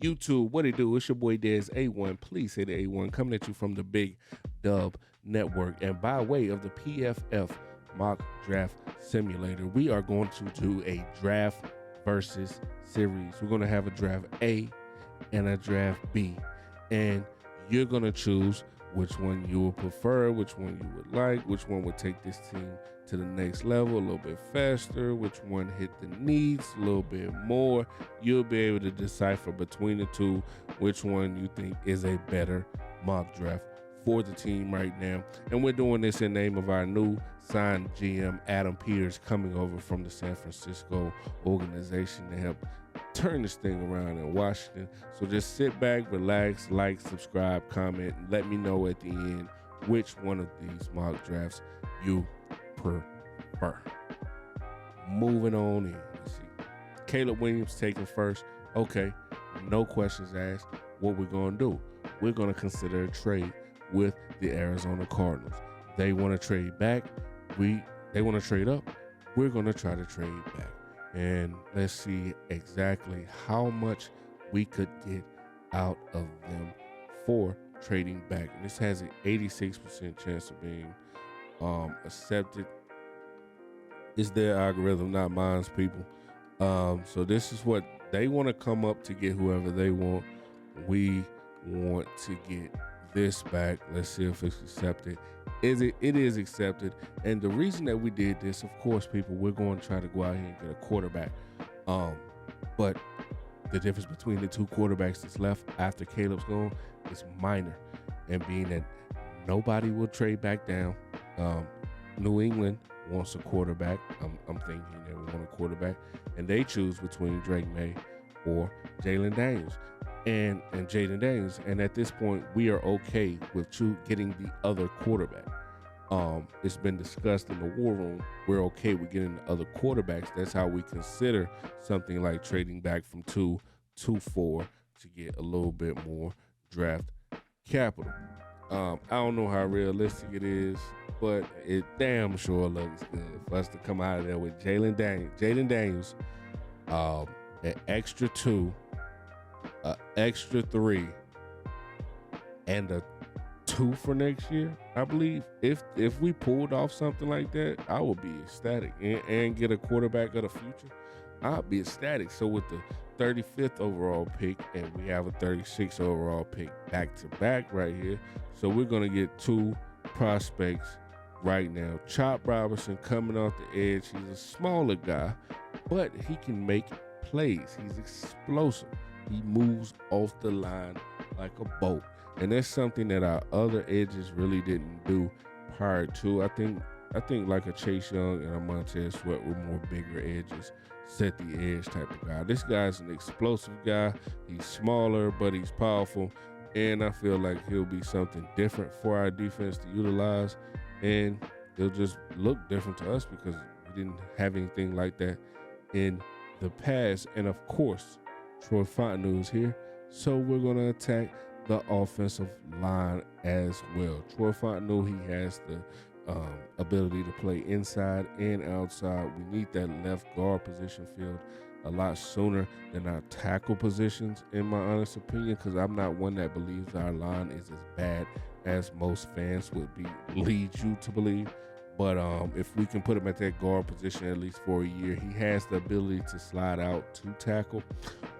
YouTube, what it do? It's your boy Dez A1. Please say the A1 coming at you from the Big Dub Network. And by way of the PFF Mock Draft Simulator, we are going to do a draft versus series. We're going to have a draft A and a draft B. And you're going to choose which one you would prefer, which one you would like, which one would take this team to the next level a little bit faster, which one hit the needs a little bit more. You'll be able to decipher between the two which one you think is a better mock draft for the team right now. And we're doing this in name of our new signed GM, Adam Peters, coming over from the San Francisco organization to help turn this thing around in Washington. So just sit back, relax, like, subscribe, comment, and let me know at the end which one of these mock drafts you prefer. Moving on in. Let's see. Caleb Williams taken first. Okay, no questions asked. What we're going to do, we're going to consider a trade with the Arizona Cardinals. They want to trade back. They want to trade up. We're going to try to trade back. And let's see exactly how much we could get out of them for trading back. And this has an 86% chance of being accepted. It's their algorithm, not mine's, people. So this is what they want to come up to get whoever they want. We want to get this back. Let's see if it's accepted. It is accepted. And the reason that we did this, of course, people, we're going to try to go out here and get a quarterback. But the difference between the two quarterbacks that's left after Caleb's gone is minor. And being that nobody will trade back down, New England wants a quarterback. I'm thinking they want a quarterback. And they choose between Drake May or Jalen Daniels. And Jaden Daniels, and at this point, we are okay with getting the other quarterback. It's been discussed in the war room. We're okay with getting the other quarterbacks. That's how we consider something like trading back from 2 to 4 to get a little bit more draft capital. I don't know how realistic it is, but it damn sure looks good for us to come out of there with Jaden Daniels, an extra 2. An extra 3 and a 2 for next year, I believe. If we pulled off something like that, I would be ecstatic. And get a quarterback of the future, I'd be ecstatic. So with the 35th overall pick, and we have a 36th overall pick back to back right here, so we're gonna get 2 prospects right now. Chop Robinson coming off the edge. He's a smaller guy, but he can make plays. He's explosive. He moves off the line like a boat. And that's something that our other edges really didn't do prior to. I think like a Chase Young and a Montez Sweat were more bigger edges, set the edge type of guy. This guy's an explosive guy. He's smaller, but he's powerful. And I feel like he'll be something different for our defense to utilize. And he'll just look different to us because we didn't have anything like that in the past. And of course, Troy Fontenot is here, so we're going to attack the offensive line as well. Troy Fontenot, he has the ability to play inside and outside. We need that left guard position filled a lot sooner than our tackle positions, in my honest opinion, because I'm not one that believes our line is as bad as most fans would lead you to believe. But if we can put him at that guard position at least for a year, he has the ability to slide out to tackle,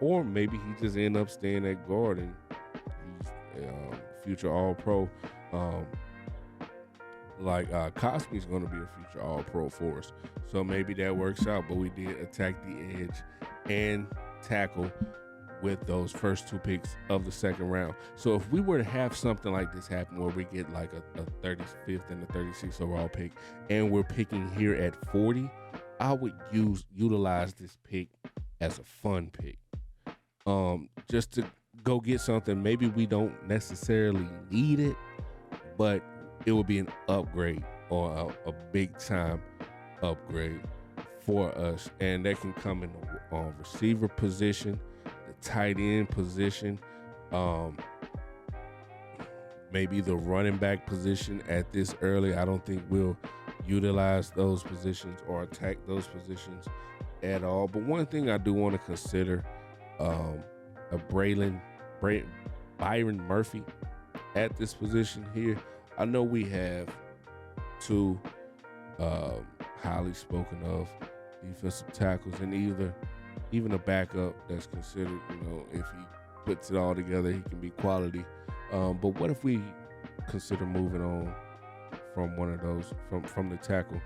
or maybe he just end up staying at guard and he's future All-Pro. Cosby's going to be a future All-Pro for us, so maybe that works out. But we did attack the edge and tackle with those first 2 picks of the second round. So if we were to have something like this happen where we get like a 35th and a 36th overall pick, and we're picking here at 40, I would utilize this pick as a fun pick. Just to go get something. Maybe we don't necessarily need it, but it would be an upgrade or a big time upgrade for us. And that can come in the receiver position, tight end position, maybe the running back position at this early. I don't think we'll utilize those positions or attack those positions at all. But one thing I do want to consider, Byron Murphy at this position here. I know we have two highly spoken of defensive tackles, and even a backup that's considered, if he puts it all together, he can be quality. But what if we consider moving on from one of those, from the tackle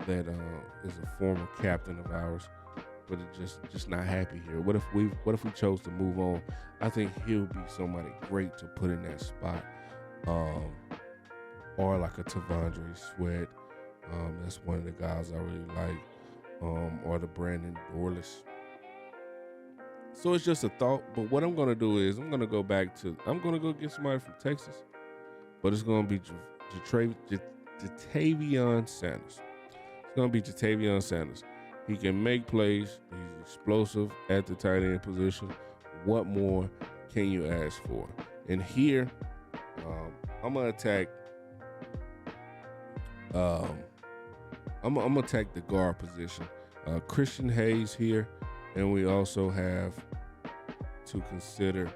that is a former captain of ours, but it's just not happy here? What if we chose to move on? I think he'll be somebody great to put in that spot, or like a Tavondre Sweat. That's one of the guys I really like, or the Brandon Dorless. So it's just a thought. But what I'm gonna do is I'm gonna go get somebody from Texas, but it's gonna be Jatavion Sanders. It's gonna be Jatavion Sanders. He can make plays. He's explosive at the tight end position. What more can you ask for? And here, I'm gonna attack. I'm gonna attack the guard position. Christian Hayes here, and we also have to consider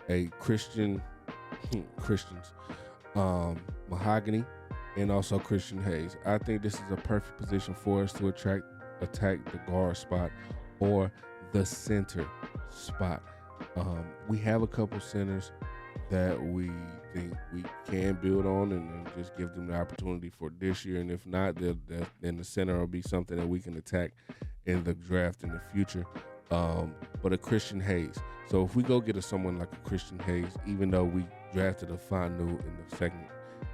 a Christians, Mahogany, and also Christian Hayes. I think this is a perfect position for us to attack the guard spot or the center spot. We have a couple centers that we think we can build on and just give them the opportunity for this year. And if not, then the center will be something that we can attack in the draft in the future. But a Christian Hayes. So if we go get someone like a Christian Hayes, even though we drafted a Fanu in the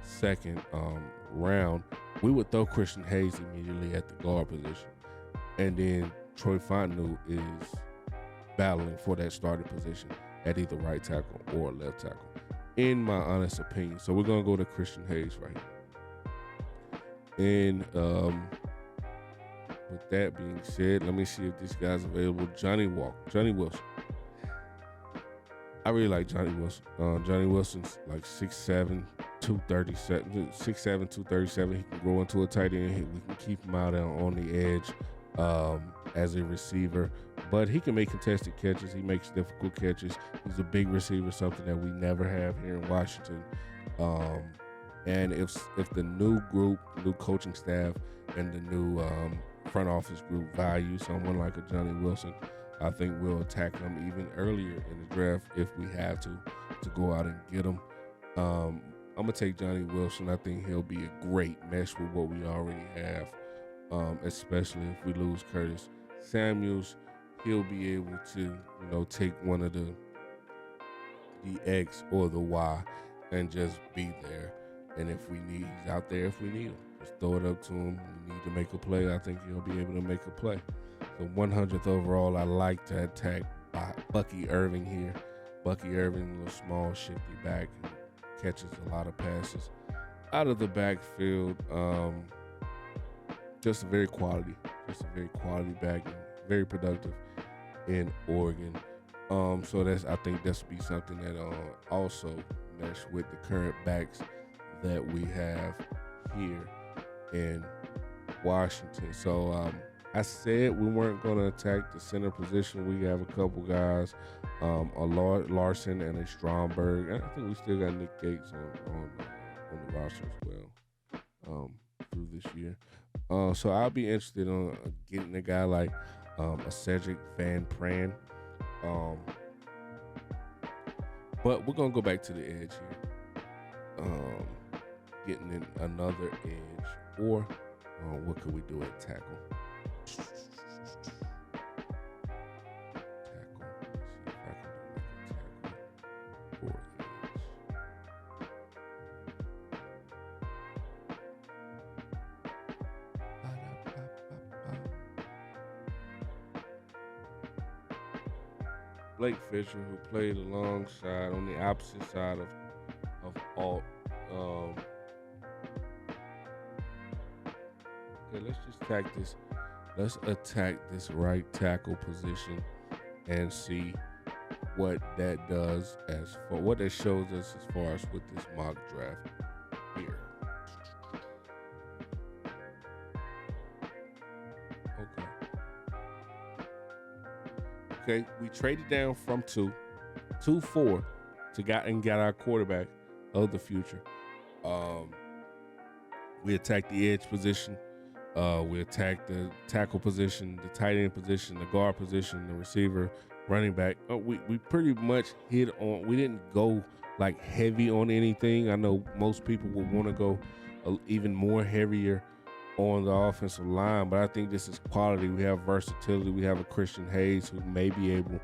second round, we would throw Christian Hayes immediately at the guard position. And then Troy Fanu is battling for that starting position at either right tackle or left tackle, in my honest opinion. So we're going to go to Christian Hayes right here. And with that being said, let me see if this guy's available. Johnny Wilson. I really like Johnny Wilson. Johnny Wilson's like 6'7", 237. 6'7", 237. He can grow into a tight end. We can keep him out on the edge as a receiver. But he can make contested catches. He makes difficult catches. He's a big receiver, something that we never have here in Washington. And if the new group, new coaching staff, and the new front office group value someone like a Johnny Wilson, I think we'll attack him even earlier in the draft if we have to go out and get him. I'm going to take Johnny Wilson. I think he'll be a great mesh with what we already have, especially if we lose Curtis Samuels. He'll be able to, take one of the X or the Y and just be there. And if we need, he's out there if we need him. Just throw it up to him. We need to make a play. I think he'll be able to make a play. So 100th overall, I like to attack Bucky Irving here. Bucky Irving, a little small, shifty back, catches a lot of passes out of the backfield. Just a very quality back, and very productive in Oregon. So I think this will be something that also mesh with the current backs that we have here in Washington. So I said we weren't going to attack the center position. We have a couple guys, a Larson and a Stromberg. I think we still got Nick Gates on the roster as well through this year. So I'll be interested on getting a guy like a Cedric Van Pran. But we're going to go back to the edge here. Getting in another edge, or what could we do at tackle? Let's see if I can do like a tackle or edge. Blake Fisher, who played alongside on the opposite side of Alt. Okay, let's just attack this. Let's attack this right tackle position and see what that does what that shows us as far as with this mock draft here. Okay. okay, we traded down from 2 to 4 to got our quarterback of the future. We attacked the edge position. We attacked the tackle position, the tight end position, the guard position, the receiver, running back. We pretty much hit on. We didn't go like heavy on anything. I know most people would want to go even more heavier on the offensive line, but I think this is quality. We have versatility. We have a Christian Hayes who may be able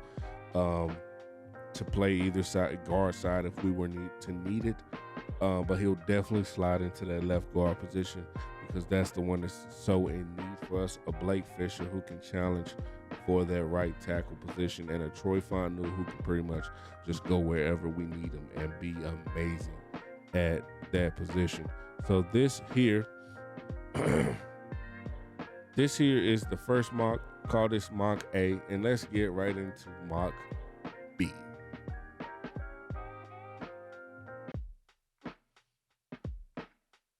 to play either side, guard side, if we were to need it. But he'll definitely slide into that left guard position because that's the one that's so in need for us. A Blake Fisher who can challenge for that right tackle position, and a Troy Fontenot who can pretty much just go wherever we need him and be amazing at that position. So this here, this here is the first mock. Call this mock A, and let's get right into mock B.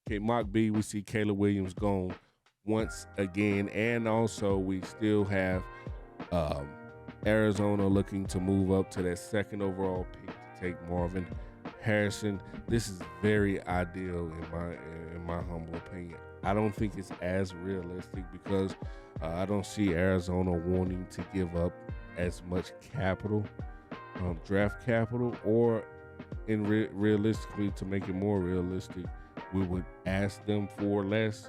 Okay, mock B, we see Caleb Williams gone once again, and also we still have Arizona looking to move up to that second overall pick to take Marvin Harrison. This is very ideal in my humble opinion. I don't think it's as realistic because I don't see Arizona wanting to give up as much capital, draft capital, or realistically, to make it more realistic, we would ask them for less.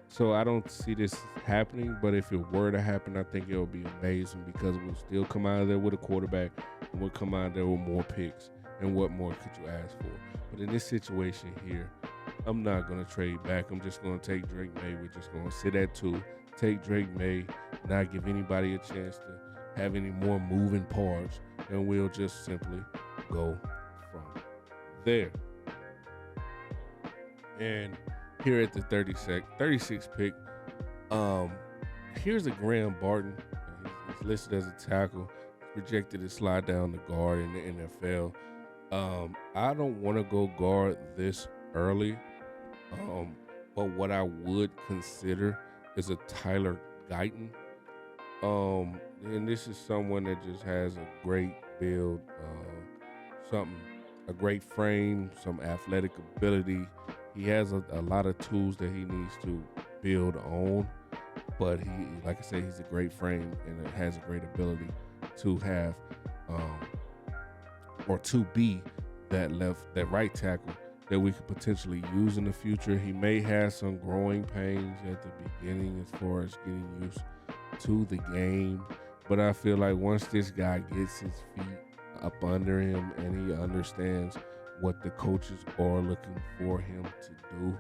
So I don't see this happening, but if it were to happen, I think it would be amazing because we'll still come out of there with a quarterback and we'll come out of there with more picks. And what more could you ask for? But in this situation here, I'm not going to trade back. I'm just going to take Drake May. We're just going to sit at 2, take Drake May, not give anybody a chance to have any more moving parts, and we'll just simply go from there. And here at the 36th pick, here's a Graham Barton. He's listed as a tackle. He's projected to slide down the guard in the NFL. I don't want to go guard this early, but what I would consider is a Tyler Guyton. And this is someone that just has a great build, a great frame, some athletic ability. He has a lot of tools that he needs to build on, but like I said, he's a great frame and has a great ability to have, or to be that right tackle that we could potentially use in the future. He may have some growing pains at the beginning as far as getting used to the game, but I feel like once this guy gets his feet up under him and he understands what the coaches are looking for him to do,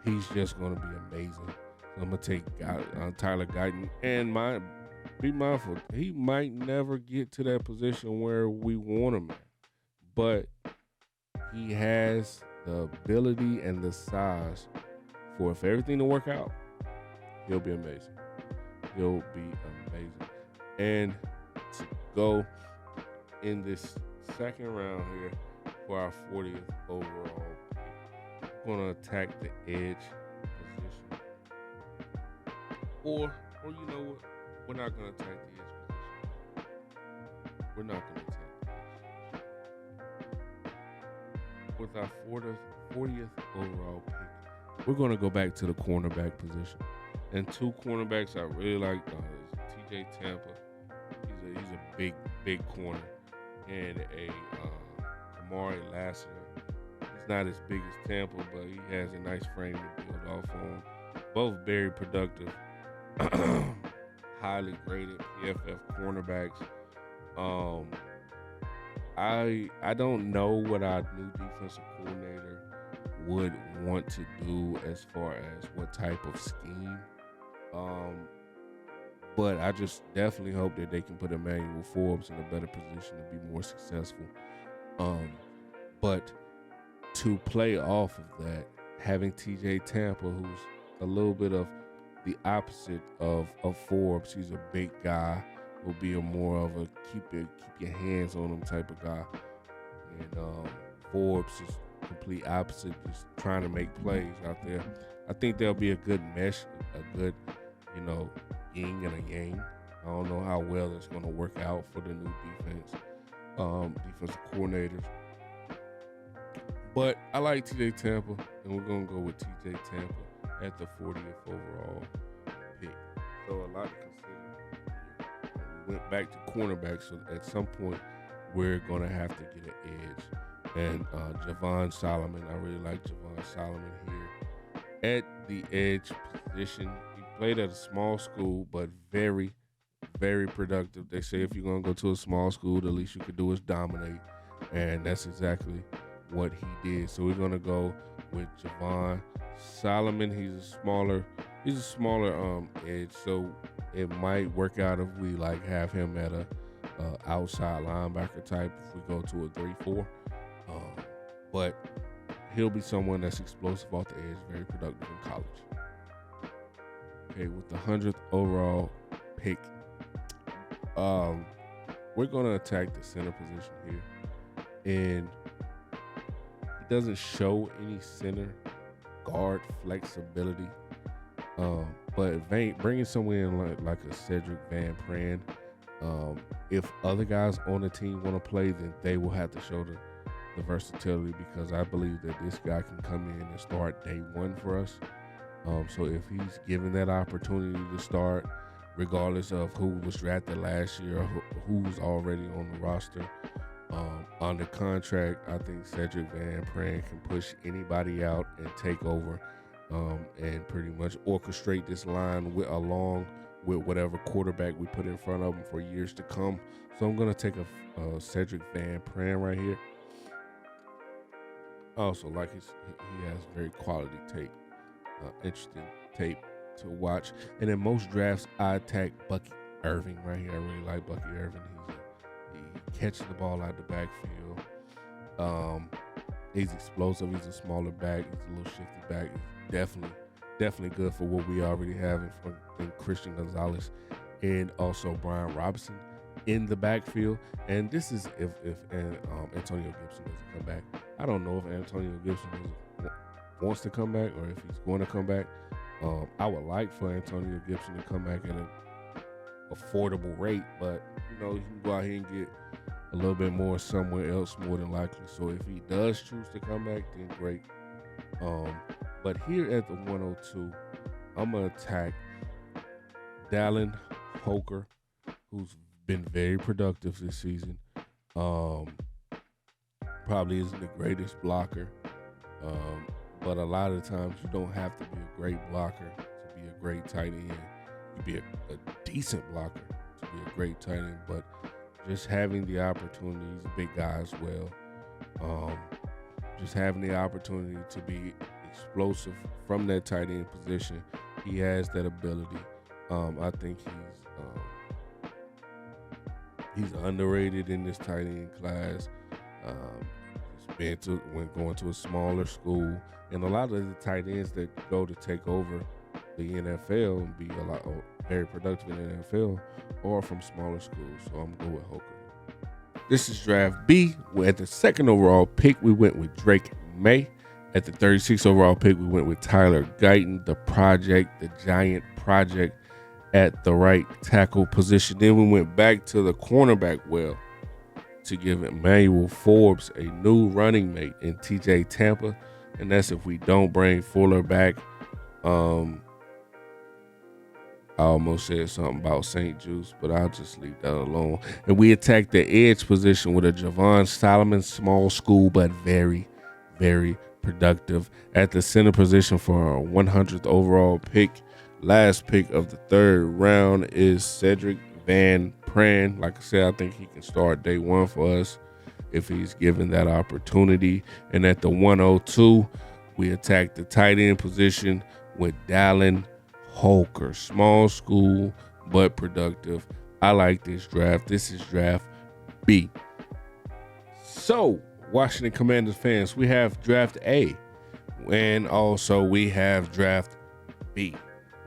he's just going to be amazing. So I'm going to take Tyler Guyton, and be mindful, he might never get to that position where we want him at, but he has the ability and the size for, if everything to work out, he'll be amazing. He'll be amazing. And to go in this second round here for our 40th overall pick, we're going to attack the edge position. Or you know what? We're not going to attack the edge position. We're not going to attack the edge position. With our 40th overall pick, we're going to go back to the cornerback position. And 2 cornerbacks I really like is TJ Tampa. He's a big corner. And a Amari Lassiter. He's not as big as Tampa, but he has a nice frame to build off on. Both very productive, highly graded PFF cornerbacks. I don't know what our new defensive coordinator would want to do as far as what type of scheme. But I just definitely hope that they can put Emmanuel Forbes in a better position to be more successful. But to play off of that, having TJ Tampa, who's a little bit of the opposite of Forbes, he's a big guy, will be more of a keep your hands on him type of guy. And Forbes is complete opposite, just trying to make plays out there. I think there'll be a good mesh, a good, yin and a yang I don't know how well it's going to work out for the new defensive coordinators. But I like TJ Tampa, and we're going to go with TJ Tampa at the 40th overall pick. So a lot to consider. We went back to cornerback, so at some point we're going to have to get an edge. And Javon Solomon, I really like Javon Solomon here at the edge position. He played at a small school, but very, very productive. They say if you're going to go to a small school, the least you could do is dominate, and that's exactly what he did. So we're going to go with Javon Solomon. He's a smaller edge, so it might work out if we have him at a outside linebacker type if we go to a 3-4. But he'll be someone that's explosive off the edge, very productive in college. Okay, with the 100th overall pick, we're going to attack the center position here. And it doesn't show any center guard flexibility. But bringing someone in like a Cedric Van Pran, if other guys on the team want to play, then they will have to show the versatility, because I believe that this guy can come in and start day one for us. So if he's given that opportunity to start, regardless of who was drafted last year or who's already on the roster, under contract, I think Cedric Van Pran can push anybody out and take over, and pretty much orchestrate this line along with whatever quarterback we put in front of him for years to come. So I'm going to take a Cedric Van Pran right here. Also, he has very quality tape, interesting tape to watch. And in most drafts, I attack Bucky Irving right here. I really like Bucky Irving. He catches the ball out the backfield. He's explosive. He's a smaller back. He's a little shifty back. He's definitely good for what we already have in Christian Gonzalez and also Brian Robinson in the backfield. And this is if Antonio Gibson doesn't come back. I don't know if Antonio Gibson wants to come back or if he's going to come back. I would like for Antonio Gibson to come back at an affordable rate, but you can go out here and get a little bit more somewhere else, more than likely. So if he does choose to come back, then great. But here at the 102, I'm gonna attack Dallin Holker, who's been very productive this season. Probably isn't the greatest blocker, but a lot of times you don't have to be a great blocker to be a great tight end. You be a decent blocker to be a great tight end, but just having the opportunity, he's a big guy as well. Just having the opportunity to be explosive from that tight end position, he has that ability. I think he's underrated in this tight end class. When going to a smaller school, and a lot of the tight ends that go to take over the NFL and be very productive in the NFL are from smaller schools. So I'm going with Holker. This is draft B. At the 2nd overall pick, we went with Drake May. At the 36th overall pick, we went with Tyler Guyton, the giant project at the right tackle position. Then we went back to the cornerback well to give Emmanuel Forbes a new running mate in TJ Tampa. And that's if we don't bring Fuller back. I almost said something about St. Juice, but I'll just leave that alone. And we attacked the edge position with a Javon Solomon, small school, but very, very productive. At the center position for our 100th overall pick, last pick of the 3rd round, is Cedric Van Pran. Like I said, I think he can start day one for us if he's given that opportunity. And at the 102, we attacked the tight end position with Dallin Holker, small school but productive. I like this draft. This is draft B. So, Washington Commanders fans, we have draft A and also we have draft B.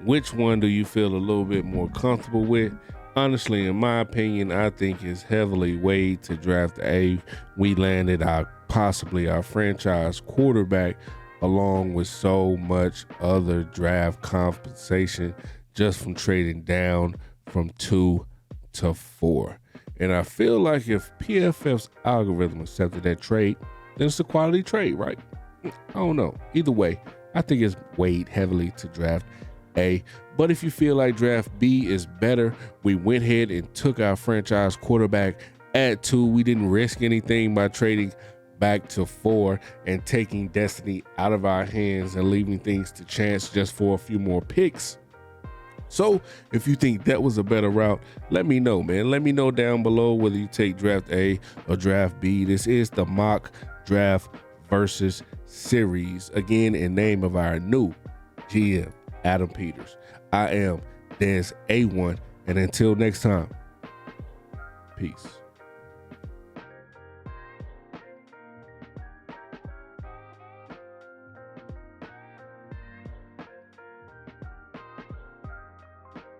Which one do you feel a little bit more comfortable with? Honestly, in my opinion, I think it's heavily weighed to draft A. We landed possibly our franchise quarterback along with so much other draft compensation just from trading down from 2 to 4. And I feel like if PFF's algorithm accepted that trade, then it's a quality trade, right? I don't know. Either way, I think it's weighed heavily to draft A. But if you feel like draft B is better, we went ahead and took our franchise quarterback at 2. We didn't risk anything by trading back to 4 and taking destiny out of our hands and leaving things to chance just for a few more picks. So if you think that was a better route, let me know, man. Let me know down below whether you take draft A or draft B. This is the mock draft versus series, again, in name of our new GM, Adam Peters. I am Des A1, and until next time, peace.